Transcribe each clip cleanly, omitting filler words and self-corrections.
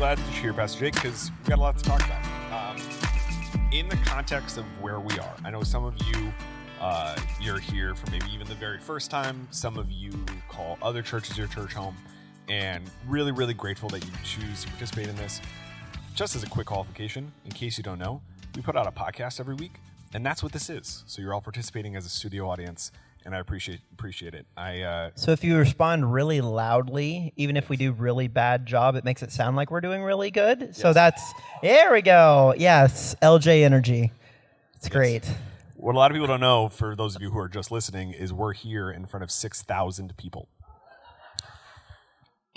glad that you're here, Pastor Jake, because we've got a lot to talk about. In the context of where we are, I know some of you, you're here for maybe even the very first time. Some of you call other churches your church home, and really, really grateful that you choose to participate in this. Just as a quick qualification, in case you don't know, we put out a podcast every week, and that's what this is. So you're all participating as a studio audience, and I appreciate it. So if you respond really loudly, even if we do really bad job, it makes it sound like we're doing really good. Yes. So there we go. Yes, LJ energy. It's great. What a lot of people don't know, for those of you who are just listening, is we're here in front of 6,000 people.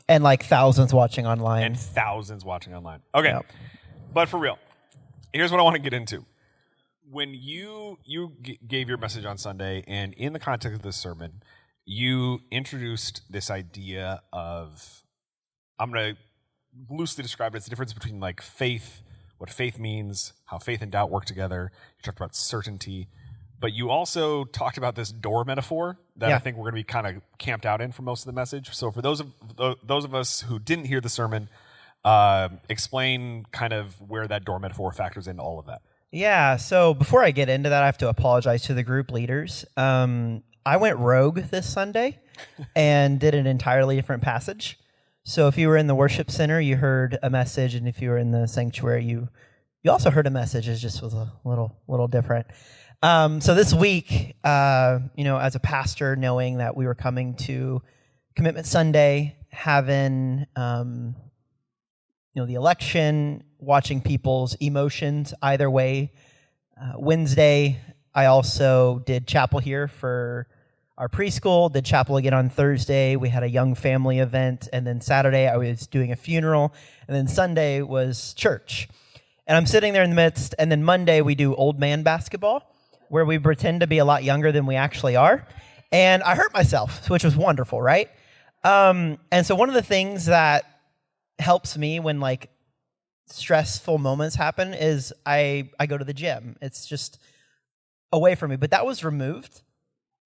And like thousands watching online. Okay, yep. But for real, here's what I want to get into. When you gave your message on Sunday, and in the context of this sermon, you introduced this idea of, I'm going to loosely describe it as the difference between like faith, what faith means, how faith and doubt work together. You talked about certainty, but you also talked about this door metaphor that I think we're going to be kind of camped out in for most of the message. So for those of us who didn't hear the sermon, explain kind of where that door metaphor factors into all of that. Yeah, so before I get into that, I have to apologize to the group leaders. I went rogue this Sunday and did an entirely different passage. So if you were in the worship center, you heard a message, and if you were in the sanctuary, you also heard a message. It just was a little different. So this week, as a pastor, knowing that we were coming to Commitment Sunday, having the election, watching people's emotions either way. Wednesday, I also did chapel here for our preschool, did chapel again on Thursday. We had a young family event, and then Saturday I was doing a funeral, and then Sunday was church. And I'm sitting there in the midst, and then Monday we do old man basketball, where we pretend to be a lot younger than we actually are. And I hurt myself, which was wonderful, right? And so one of the things that helps me when like stressful moments happen is I go to the gym. It's just a way for me, but that was removed.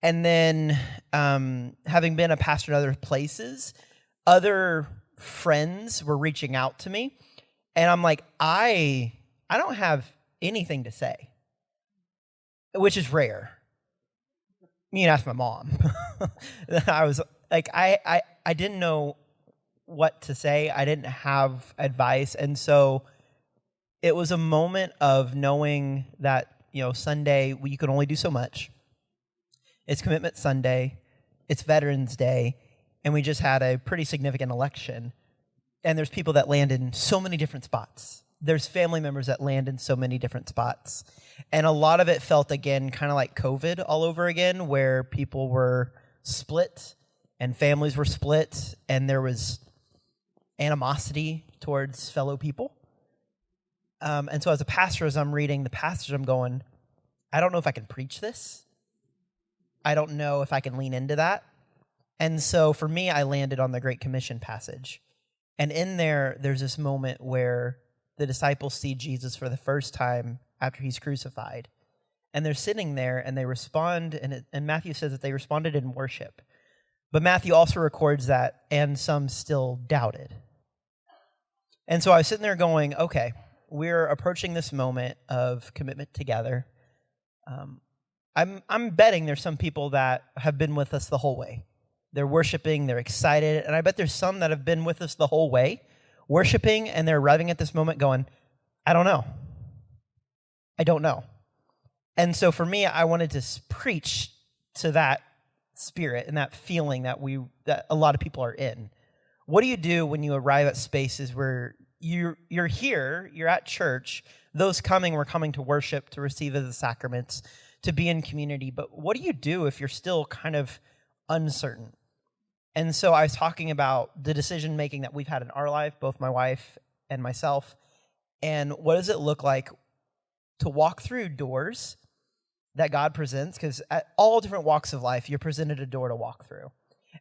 And then having been a pastor in other places, other friends were reaching out to me, and I'm like, I don't have anything to say, which is rare. You can ask my mom. I was like, I didn't know what to say. I didn't have advice. And so it was a moment of knowing that, Sunday, you can only do so much. It's Commitment Sunday. It's Veterans Day. And we just had a pretty significant election. And there's people that land in so many different spots. There's family members that land in so many different spots. And a lot of it felt, again, kind of like COVID all over again, where people were split and families were split, and there was animosity towards fellow people. And so as a pastor, as I'm reading the passage, I'm going, I don't know if I can preach this. I don't know if I can lean into that. And so for me, I landed on the Great Commission passage. And in there's this moment where the disciples see Jesus for the first time after he's crucified. And they're sitting there and they respond, and Matthew says that they responded in worship. But Matthew also records that, and some still doubted. And so I was sitting there going, okay, we're approaching this moment of commitment together. I'm betting there's some people that have been with us the whole way. They're worshiping, they're excited, and I bet there's some that have been with us the whole way, worshiping, and they're arriving at this moment going, I don't know. And so for me, I wanted to preach to that spirit and that feeling that a lot of people are in. What do you do when you arrive at spaces where you're here, you're at church, those we're coming to worship, to receive the sacraments, to be in community, but what do you do if you're still kind of uncertain? And so I was talking about the decision-making that we've had in our life, both my wife and myself, and what does it look like to walk through doors that God presents, because at all different walks of life, you're presented a door to walk through.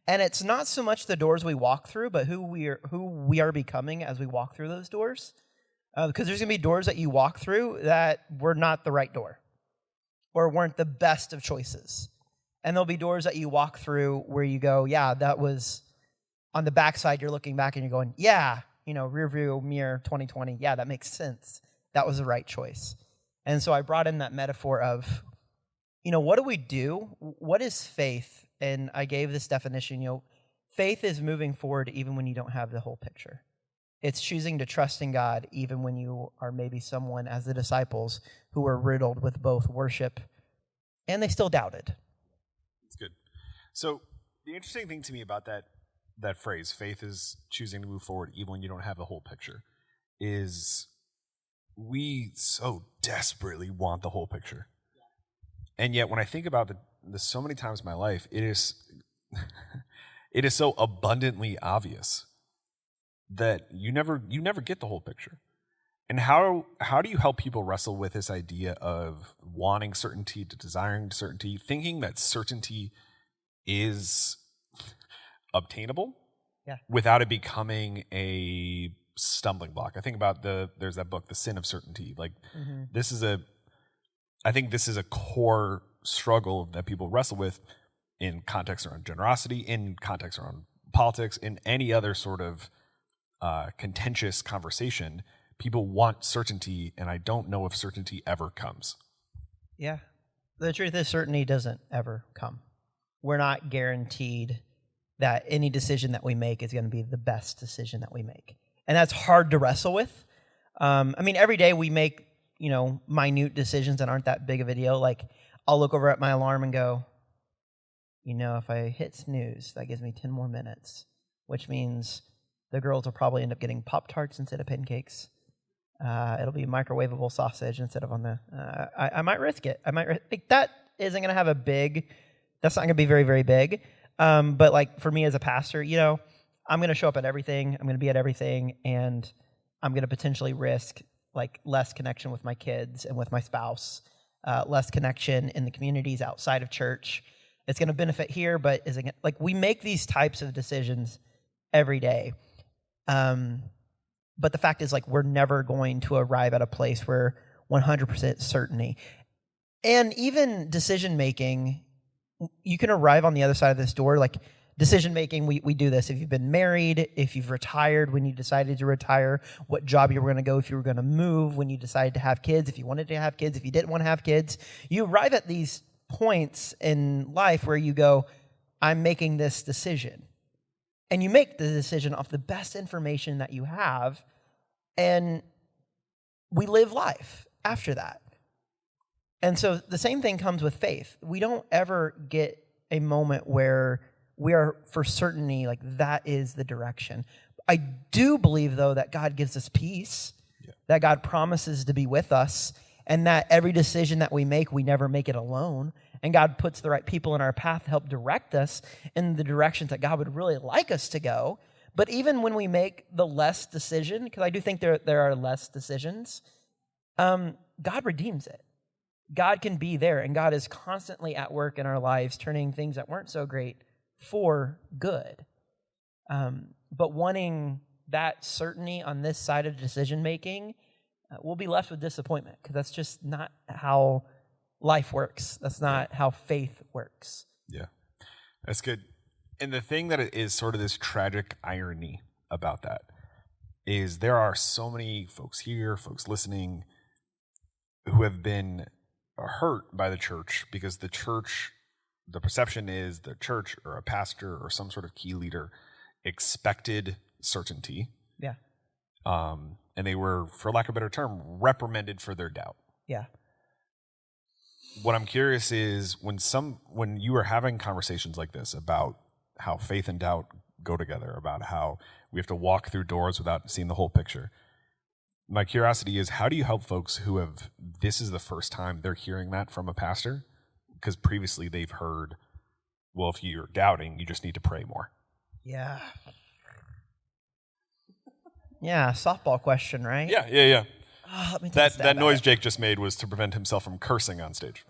And it's not so much the doors we walk through, but who we are becoming as we walk through those doors. Because there's going to be doors that you walk through that were not the right door or weren't the best of choices. And there'll be doors that you walk through where you go, yeah, that was on the backside. You're looking back and you're going, yeah, rearview mirror 2020. Yeah, that makes sense. That was the right choice. And so I brought in that metaphor of, what do we do? What is faith? And I gave this definition, faith is moving forward even when you don't have the whole picture. It's choosing to trust in God even when you are maybe someone, as the disciples, who were riddled with both worship and they still doubted. That's good. So the interesting thing to me about that phrase, faith is choosing to move forward even when you don't have the whole picture, is we so desperately want the whole picture. And yet when I think about this so many times in my life, it is so abundantly obvious that you never get the whole picture. And how do you help people wrestle with this idea of wanting certainty, to desiring certainty, thinking that certainty is obtainable without it becoming a stumbling block? I think about there's that book, The Sin of Certainty. Like I think this is a core struggle that people wrestle with in context around generosity, in context around politics, in any other sort of contentious conversation. People want certainty, and I don't know if certainty ever comes. Yeah. The truth is, certainty doesn't ever come. We're not guaranteed that any decision that we make is going to be the best decision that we make. And that's hard to wrestle with. Every day we make, minute decisions that aren't that big of a deal. Like, I'll look over at my alarm and go, if I hit snooze, that gives me 10 more minutes, which means the girls will probably end up getting Pop-Tarts instead of pancakes. It'll be microwavable sausage instead of on the... I might risk it. That isn't going to have that's not going to be very, very big. But like for me as a pastor, I'm going to show up at everything. I'm going to be at everything. And I'm going to potentially risk like less connection with my kids and with my spouse, less connection in the communities outside of church. It's going to benefit here, but is it like we make these types of decisions every day. But the fact is, like, we're never going to arrive at a place where 100% certainty. And even decision-making, you can arrive on the other side of this door. Like, decision-making, we do this. If you've been married, if you've retired, when you decided to retire, what job you were going to go, if you were going to move, when you decided to have kids, if you wanted to have kids, if you didn't want to have kids. You arrive at these points in life where you go, I'm making this decision. And you make the decision off the best information that you have, and we live life after that. And so the same thing comes with faith. We don't ever get a moment where we are for certainty, like that is the direction. I do believe, though, that God gives us peace, that God promises to be with us, and that every decision that we make, we never make it alone. And God puts the right people in our path to help direct us in the directions that God would really like us to go. But even when we make the less decision, because I do think there are less decisions, God redeems it. God can be there, and God is constantly at work in our lives, turning things that weren't so great for good. But wanting that certainty on this side of decision-making, we'll be left with disappointment, because that's just not how life works. That's not how faith works. Yeah, that's good. And the thing that is sort of this tragic irony about that is there are so many folks here, folks listening, who have been hurt by the church because the church, the perception is the church or a pastor or some sort of key leader expected certainty. Yeah. And they were, for lack of a better term, reprimanded for their doubt. Yeah. What I'm curious is when you are having conversations like this about how faith and doubt go together, about how we have to walk through doors without seeing the whole picture. My curiosity is, how do you help folks who this is the first time they're hearing that from a pastor? Because previously they've heard, well, if you're doubting, you just need to pray more. Yeah. Yeah, softball question, right? Yeah. Oh, let me that noise Jake just made was to prevent himself from cursing on stage.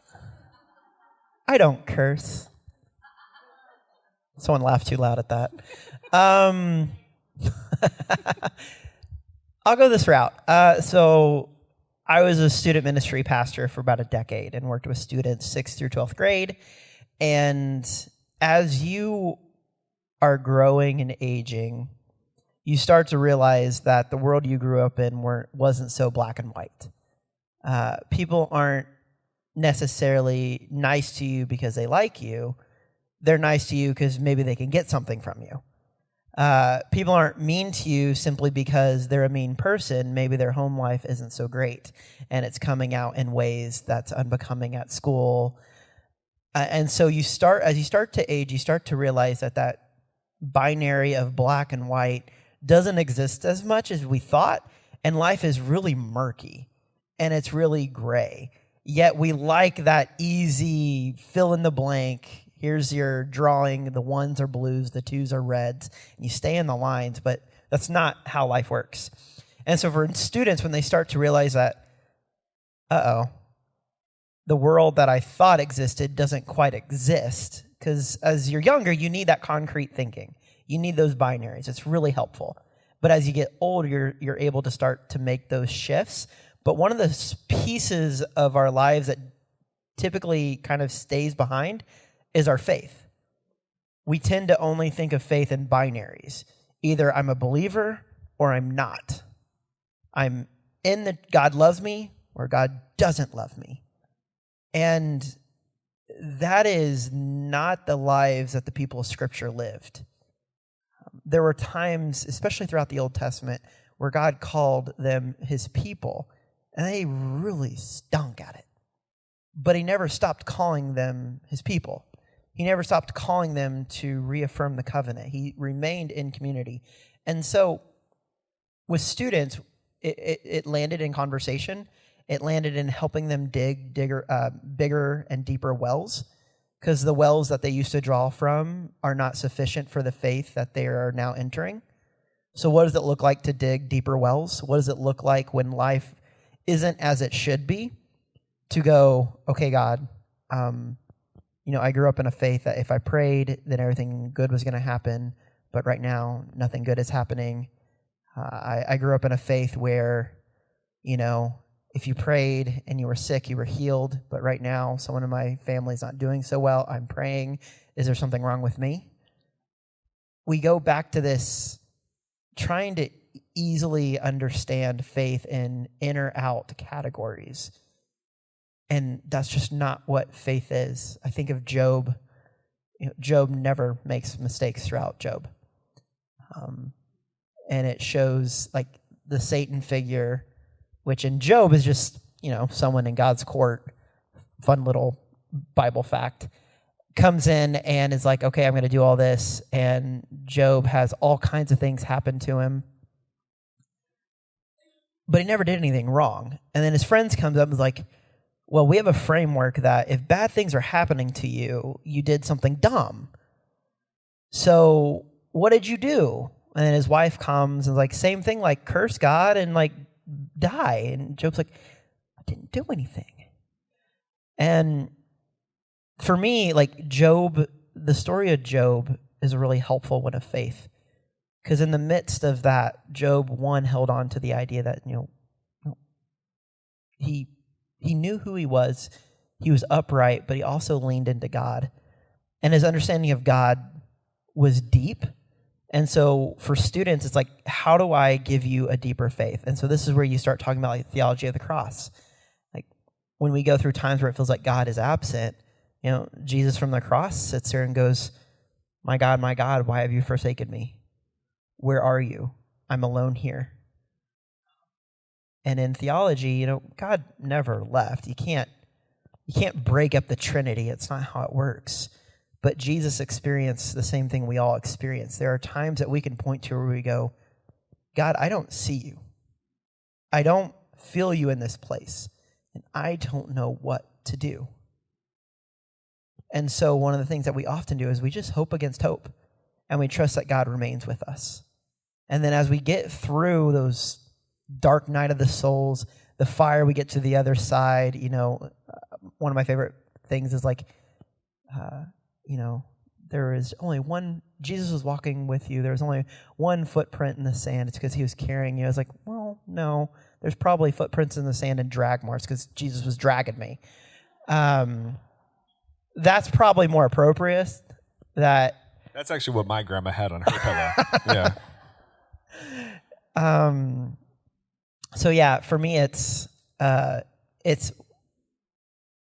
I don't curse. Someone laughed too loud at that. I'll go this route. So I was a student ministry pastor for about a decade and worked with students 6th through 12th grade. And as you are growing and aging, you start to realize that the world you grew up in wasn't so black and white. People aren't necessarily nice to you because they like you. They're nice to you because maybe they can get something from you. People aren't mean to you simply because they're a mean person. Maybe their home life isn't so great, and it's coming out in ways that's unbecoming at school. And so as you start to age, you start to realize that binary of black and white doesn't exist as much as we thought, and life is really murky, and it's really gray. Yet we like that easy fill in the blank. Here's your drawing. The ones are blues, the twos are reds, and you stay in the lines, but that's not how life works. And so for students, when they start to realize that, the world that I thought existed doesn't quite exist, because as you're younger, you need that concrete thinking. You need those binaries. It's really helpful. But as you get older, you're able to start to make those shifts. But one of the pieces of our lives that typically kind of stays behind is our faith. We tend to only think of faith in binaries. Either I'm a believer or I'm not. I'm in that God loves me or God doesn't love me. And that is not the lives that the people of Scripture lived. There were times, especially throughout the Old Testament, where God called them his people, and they really stunk at it. But he never stopped calling them his people. He never stopped calling them to reaffirm the covenant. He remained in community. And so with students, it landed in conversation. It landed in helping them dig bigger and deeper wells, because the wells that they used to draw from are not sufficient for the faith that they are now entering. So what does it look like to dig deeper wells? What does it look like when life isn't as it should be? To go, okay, God, I grew up in a faith that if I prayed, then everything good was going to happen, but right now, nothing good is happening. I grew up in a faith where, if you prayed and you were sick, you were healed, but right now, someone in my family's not doing so well. I'm praying. Is there something wrong with me? We go back to this trying to easily understand faith in in or out categories. And that's just not what faith is. I think of Job. Job never makes mistakes throughout Job. And it shows like the Satan figure, which in Job is just, someone in God's court, fun little Bible fact, comes in and is like, okay, I'm going to do all this. And Job has all kinds of things happen to him. But he never did anything wrong. And then his friends comes up and is like, well, we have a framework that if bad things are happening to you, you did something dumb. So what did you do? And then his wife comes and is like, same thing, like curse God and like die. And Job's like, I didn't do anything. And for me, like Job, the story of Job is a really helpful one of faith. Because in the midst of that, Job, one, held on to the idea that, he knew who he was upright, but he also leaned into God. And his understanding of God was deep. And so for students, it's like, how do I give you a deeper faith? And so this is where you start talking about like theology of the cross. Like when we go through times where it feels like God is absent, Jesus from the cross sits there and goes, my God, why have you forsaken me? Where are you? I'm alone here. And in theology, God never left. You can't break up the Trinity. It's not how it works. But Jesus experienced the same thing we all experience. There are times that we can point to where we go, God, I don't see you. I don't feel you in this place. And I don't know what to do. And so one of the things that we often do is we just hope against hope. And we trust that God remains with us. And then as we get through those dark night of the souls, the fire, we get to the other side. One of my favorite things is like, there is only one, Jesus was walking with you. There was only one footprint in the sand. It's because he was carrying you. I was like, well, no, there's probably footprints in the sand and drag marks because Jesus was dragging me. That's probably more appropriate. That's actually what my grandma had on her pillow. Yeah. So yeah, for me, it's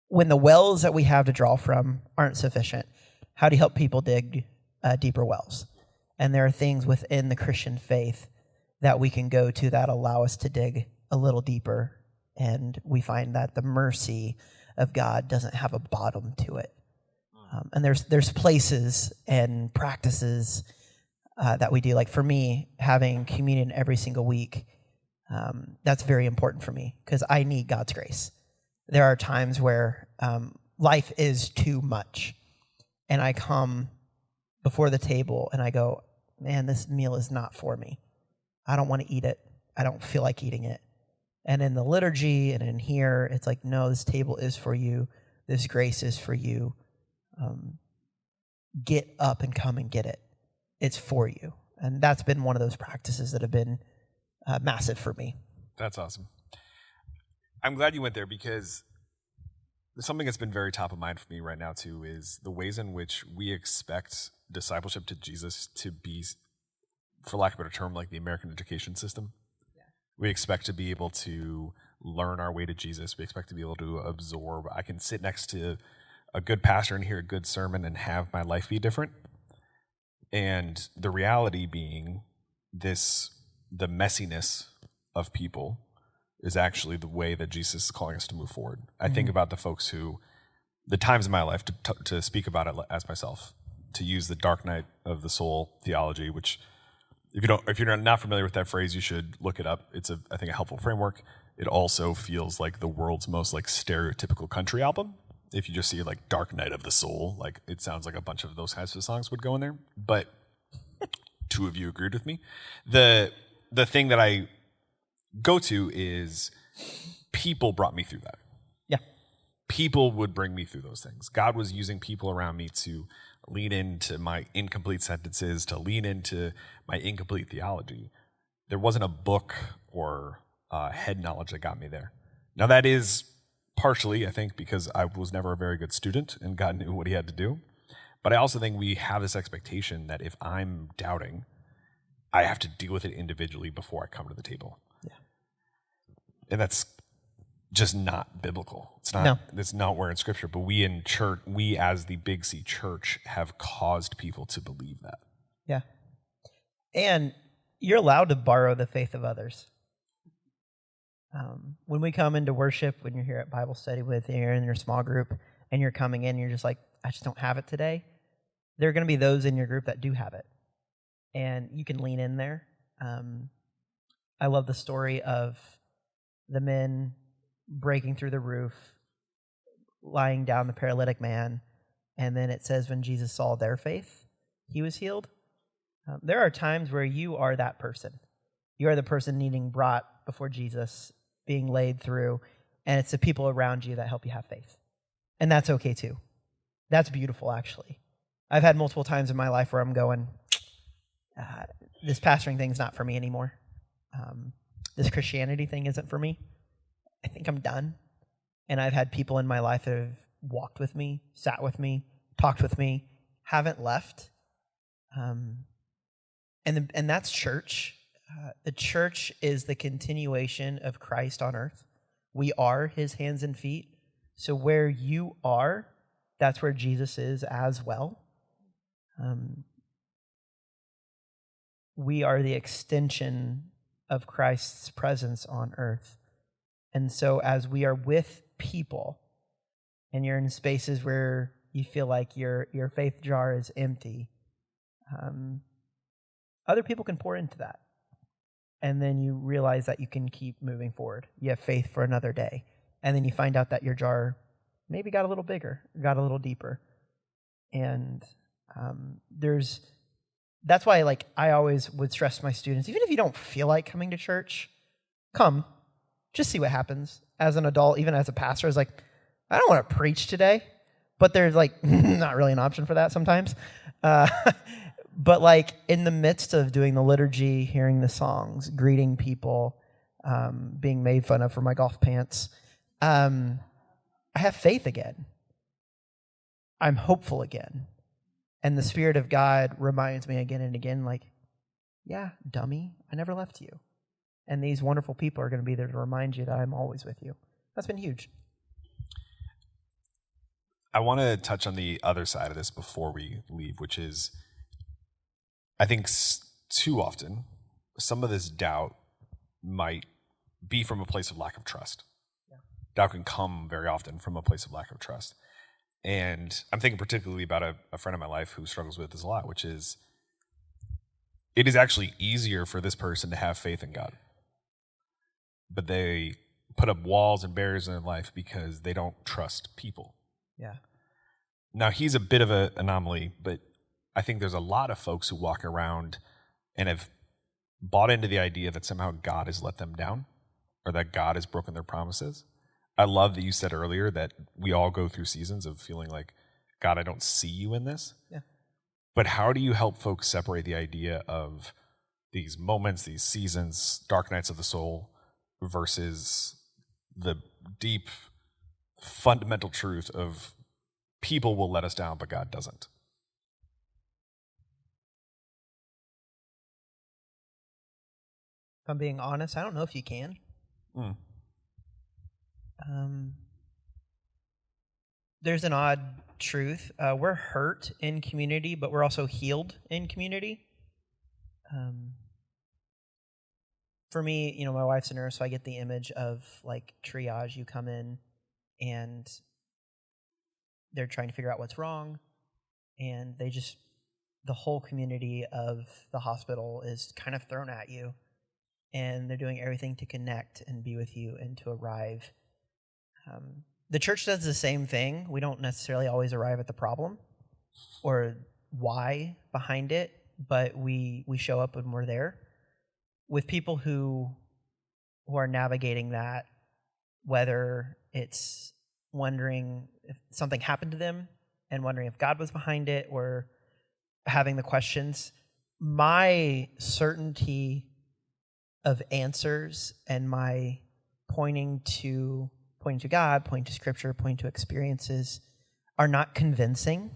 when the wells that we have to draw from aren't sufficient. How do you help people dig deeper wells? And there are things within the Christian faith that we can go to that allow us to dig a little deeper, and we find that the mercy of God doesn't have a bottom to it. And there's places and practices that we do. Like for me, having communion every single week, that's very important for me because I need God's grace. There are times where life is too much, and I come before the table and I go, man, this meal is not for me. I don't want to eat it. I don't feel like eating it. And in the liturgy and in here, it's like, no, this table is for you. This grace is for you. Get up and come and get it. It's for you. And that's been one of those practices that have been massive for me. That's awesome. I'm glad you went there because something that's been very top of mind for me right now too is the ways in which we expect discipleship to Jesus to be, for lack of a better term, like the American education system. Yeah. We expect to be able to learn our way to Jesus. We expect to be able to absorb. I can sit next to a good pastor and hear a good sermon and have my life be different. And the reality being the messiness of people is actually the way that Jesus is calling us to move forward. I think about the folks who, the times in my life to speak about it as myself, to use the dark night of the soul theology, which if you're not familiar with that phrase, you should look it up. It's I think a helpful framework. It also feels like the world's most like stereotypical country album. If you just see like Dark Night of the Soul, like it sounds like a bunch of those kinds of songs would go in there. But two of you agreed with me. The thing that I go to is people brought me through that. Yeah. People would bring me through those things. God was using people around me to lean into my incomplete sentences, to lean into my incomplete theology. There wasn't a book or head knowledge that got me there. Now that is partially, I think, because I was never a very good student and God knew what he had to do. But I also think we have this expectation that if I'm doubting, I have to deal with it individually before I come to the table. Yeah. And that's just not biblical. It's not where in Scripture. But we in church, we as the Big C church have caused people to believe that. Yeah. And you're allowed to borrow the faith of others. When we come into worship, when you're here at Bible study with you, you're in your small group, and you're coming in, and you're just like, I just don't have it today. There are going to be those in your group that do have it, and you can lean in there. I love the story of the men breaking through the roof, lying down the paralytic man, and then it says when Jesus saw their faith, he was healed. There are times where you are that person. You are the person needing brought before Jesus, being laid through, and it's the people around you that help you have faith. And that's okay too. That's beautiful, actually. I've had multiple times in my life where I'm going, this pastoring thing's not for me anymore. This Christianity thing isn't for me. I think I'm done. And I've had people in my life that have walked with me, sat with me, talked with me, haven't left. And that's church. The church is the continuation of Christ on earth. We are his hands and feet. So where you are, that's where Jesus is as well. We are the extension of Christ's presence on earth. And so as we are with people, and you're in spaces where you feel like your faith jar is empty, other people can pour into that. And then you realize that you can keep moving forward. You have faith for another day. And then you find out that your jar maybe got a little bigger, got a little deeper. And that's why like I always would stress to my students, even if you don't feel like coming to church, come. Just see what happens. As an adult, even as a pastor, it's like, I don't want to preach today. But there's like not really an option for that sometimes. But like in the midst of doing the liturgy, hearing the songs, greeting people, being made fun of for my golf pants, I have faith again. I'm hopeful again. And the Spirit of God reminds me again and again, like, yeah, dummy, I never left you. And these wonderful people are going to be there to remind you that I'm always with you. That's been huge. I want to touch on the other side of this before we leave, which is, I think too often, some of this doubt might be from a place of lack of trust. Yeah. Doubt can come very often from a place of lack of trust. And I'm thinking particularly about a friend of my life who struggles with this a lot, which is, it is actually easier for this person to have faith in God. But they put up walls and barriers in their life because they don't trust people. Yeah. Now, he's a bit of an anomaly, but I think there's a lot of folks who walk around and have bought into the idea that somehow God has let them down or that God has broken their promises. I love that you said earlier that we all go through seasons of feeling like, God, I don't see you in this. Yeah. But how do you help folks separate the idea of these moments, these seasons, dark nights of the soul, versus the deep, fundamental truth of people will let us down, but God doesn't? If I'm being honest, I don't know if you can. There's an odd truth. We're hurt in community, but we're also healed in community. For me, my wife's a nurse, so I get the image of like triage. You come in and they're trying to figure out what's wrong, and the whole community of the hospital is kind of thrown at you, and they're doing everything to connect and be with you and to arrive. The church does the same thing. We don't necessarily always arrive at the problem or why behind it, but we show up and we're there with people who are navigating that, whether it's wondering if something happened to them and wondering if God was behind it, or having the questions. My certainty of answers and my pointing to God, pointing to Scripture, pointing to experiences are not convincing,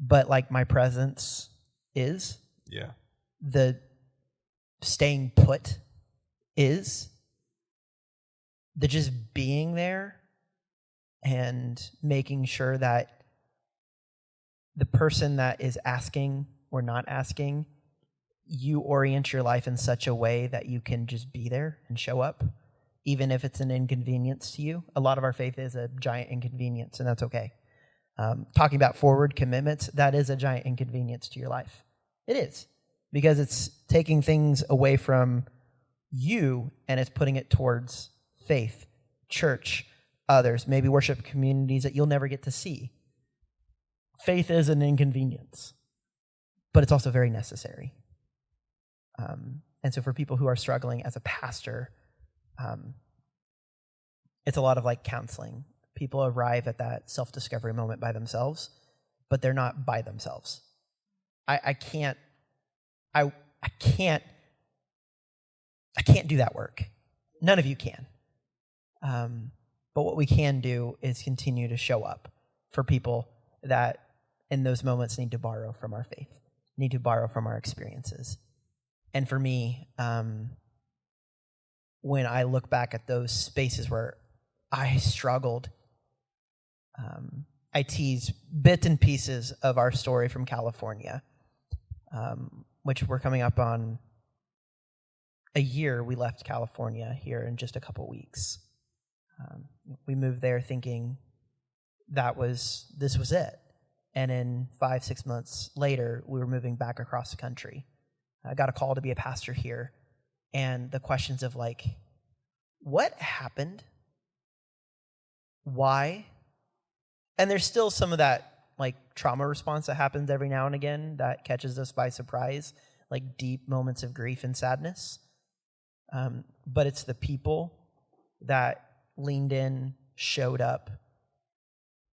but like my presence is. Yeah. The staying put is. The just being there and making sure that the person that is asking or not asking, you orient your life in such a way that you can just be there and show up, even if it's an inconvenience to you. A lot of our faith is a giant inconvenience, and that's okay. Talking about forward commitments, that is a giant inconvenience to your life. It is, because it's taking things away from you and it's putting it towards faith, church, others, maybe worship communities that you'll never get to see. Faith is an inconvenience, but it's also very necessary. And so for people who are struggling as a pastor, it's a lot of like counseling. People arrive at that self-discovery moment by themselves, but they're not by themselves. I can't do that work. None of you can. But what we can do is continue to show up for people that in those moments need to borrow from our faith, need to borrow from our experiences. And for me, when I look back at those spaces where I struggled, I tease bits and pieces of our story from California, which we're coming up on a year. We left California here in just a couple weeks. We moved there thinking this was it. And in 5-6 months later, we were moving back across the country. I got a call to be a pastor here. And the questions of like, what happened? Why? And there's still some of that like trauma response that happens every now and again that catches us by surprise, like deep moments of grief and sadness. But it's the people that leaned in, showed up,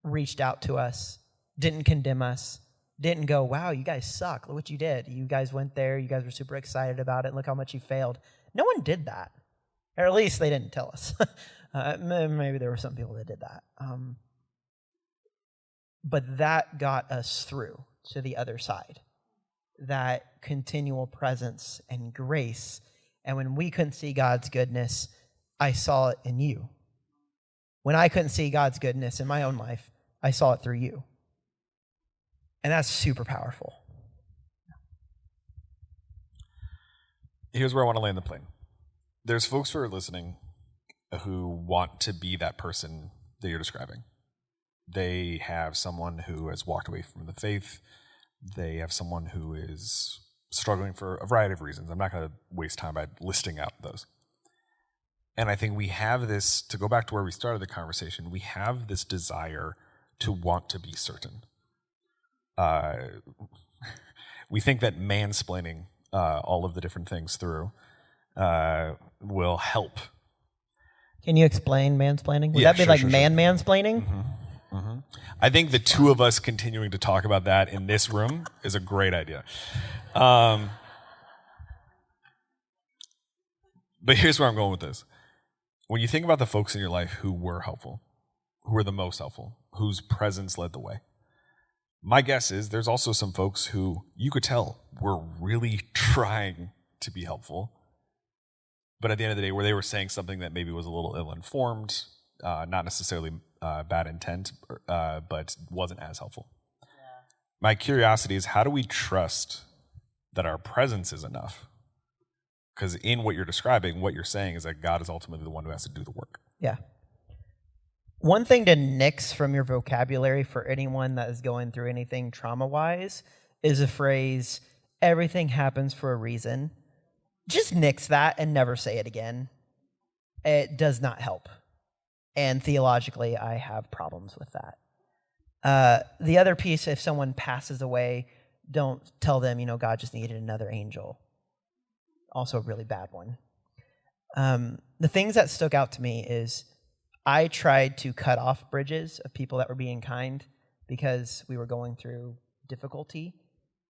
reached out to us, didn't condemn us, didn't go, wow, you guys suck. Look what you did. You guys went there. You guys were super excited about it. Look how much you failed. No one did that. Or at least they didn't tell us. Maybe there were some people that did that. But that got us through to the other side. that continual presence and grace. And when we couldn't see God's goodness, I saw it in you. When I couldn't see God's goodness in my own life, I saw it through you. And that's super powerful. Here's where I want to land the plane. There's folks who are listening who want to be that person that you're describing. They have someone who has walked away from the faith. They have someone who is struggling for a variety of reasons. I'm not going to waste time by listing out those. And I think we have this, to go back to where we started the conversation, we have this desire to want to be certain. We think that mansplaining all of the different things through will help. Can you explain mansplaining? Would Yeah, that be sure, like sure. mansplaining? I think the two of us continuing to talk about that in this room is a great idea. But here's where I'm going with this. When you think about the folks in your life who were helpful, who were the most helpful, whose presence led the way, my guess is there's also some folks who you could tell were really trying to be helpful, but at the end of the day, where they were saying something that maybe was a little ill-informed, not necessarily bad intent, but wasn't as helpful. Yeah. My curiosity is, how do we trust that our presence is enough? Because in what you're describing, what you're saying is that God is ultimately the one who has to do the work. Yeah. One thing to nix from your vocabulary for anyone that is going through anything trauma-wise is a phrase, everything happens for a reason. Just nix that and never say it again. It does not help. And theologically, I have problems with that. The other piece, if someone passes away, don't tell them, God just needed another angel. Also a really bad one. The things that stuck out to me is I tried to cut off bridges of people that were being kind because we were going through difficulty.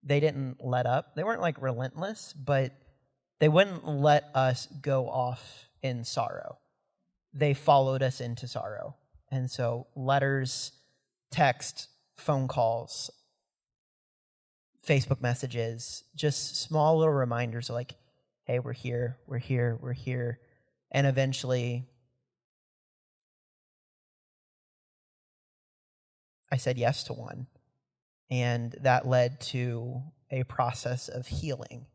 They didn't let up. They weren't like relentless, but they wouldn't let us go off in sorrow. They followed us into sorrow. And so letters, text, phone calls, Facebook messages, just small little reminders like, hey, we're here, we're here, we're here. And eventually, I said yes to one. And that led to a process of healing.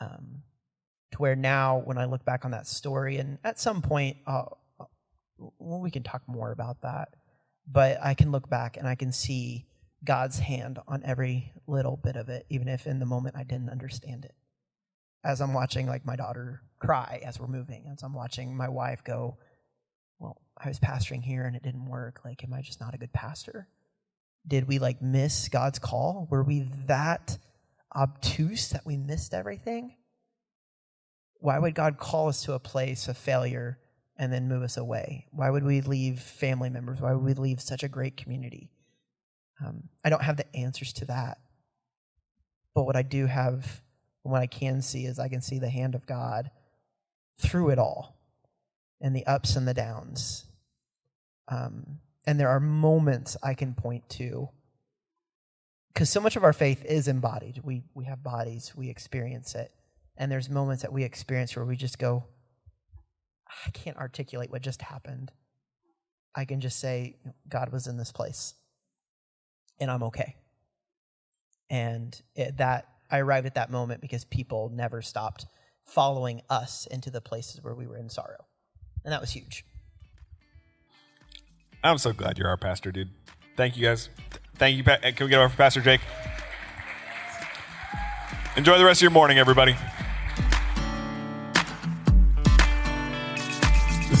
To where now, when I look back on that story, and at some point, we can talk more about that, but I can look back and I can see God's hand on every little bit of it, even if in the moment I didn't understand it. As I'm watching like my daughter cry as we're moving, as I'm watching my wife go, well, I was pastoring here and it didn't work. Like, am I just not a good pastor? Did we like miss God's call? Were we that obtuse that we missed everything? Why would God call us to a place of failure and then move us away? Why would we leave family members? Why would we leave such a great community? I don't have the answers to that. But what I do have, what I can see is I can see the hand of God through it all, and the ups and the downs. And there are moments I can point to, because so much of our faith is embodied. We have bodies, we experience it. And there's moments that we experience where we just go, I can't articulate what just happened. I can just say, God was in this place, and I'm okay. And I arrived at that moment because people never stopped following us into the places where we were in sorrow. And that was huge. I'm so glad you're our pastor, dude. Thank you, guys. Thank you. Can we get over for Pastor Jake? Enjoy the rest of your morning, everybody.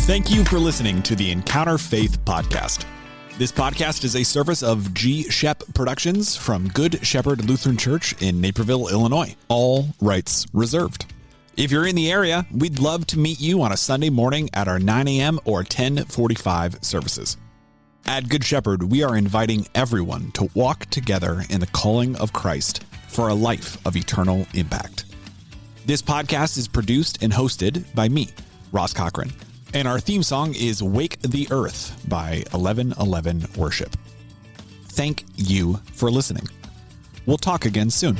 Thank you for listening to the Encounter Faith podcast. This podcast is a service of G. Shep Productions from Good Shepherd Lutheran Church in Naperville, Illinois. All rights reserved. If you're in the area, we'd love to meet you on a Sunday morning at our 9 a.m. or 10:45 services. At Good Shepherd, we are inviting everyone to walk together in the calling of Christ for a life of eternal impact. This podcast is produced and hosted by me, Ross Cochran, and our theme song is Wake the Earth by 1111 Worship. Thank you for listening. We'll talk again soon.